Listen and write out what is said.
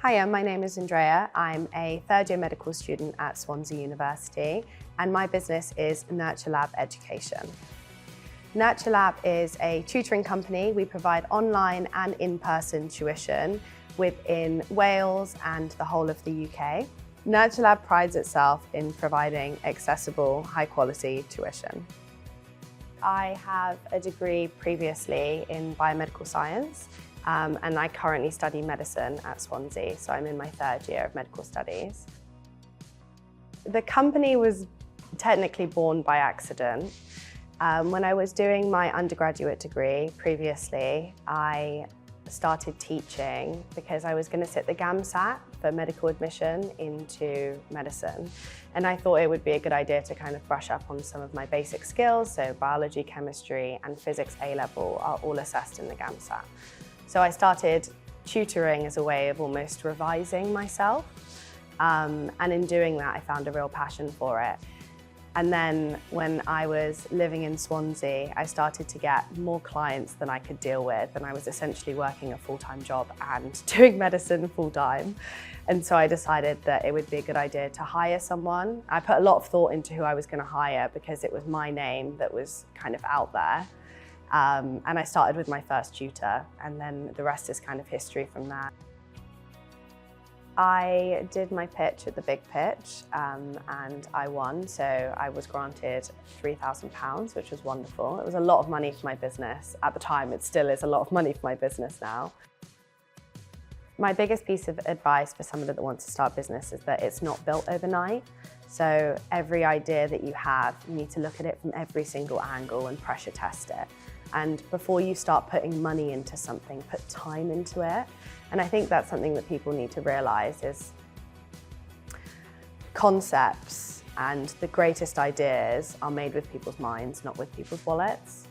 Hiya, my name is Andrea. I'm a third-year medical student at Swansea University, and my business is NurtureLab Education. NurtureLab is a tutoring company. We provide online and in-person tuition within Wales and the whole of the UK. NurtureLab prides itself in providing accessible, high-quality tuition. I have a degree previously in biomedical science, and I currently study medicine at Swansea, so I'm in my third year of medical studies. The company was technically born by accident. When I was doing my undergraduate degree previously, I started teaching because I was going to sit the GAMSAT for medical admission into medicine. And I thought it would be a good idea to kind of brush up on some of my basic skills, so biology, chemistry and physics A-level are all assessed in the GAMSAT. So I started tutoring as a way of almost revising myself. And in doing that, I found a real passion for it. And then when I was living in Swansea, I started to get more clients than I could deal with, and I was essentially working a full-time job and doing medicine full-time. And so I decided that it would be a good idea to hire someone. I put a lot of thought into who I was going to hire because it was my name that was kind of out there. And I started with my first tutor, and then the rest is kind of history from there. I did my pitch at the big pitch and I won, so I was granted £3,000, which was wonderful. It was a lot of money for my business. At the time, it still is a lot of money for my business now. My biggest piece of advice for somebody that wants to start business is that it's not built overnight. So every idea that you have, you need to look at it from every single angle and pressure test it. And before you start putting money into something, put time into it. And I think that's something that people need to realise is concepts and the greatest ideas are made with people's minds, not with people's wallets.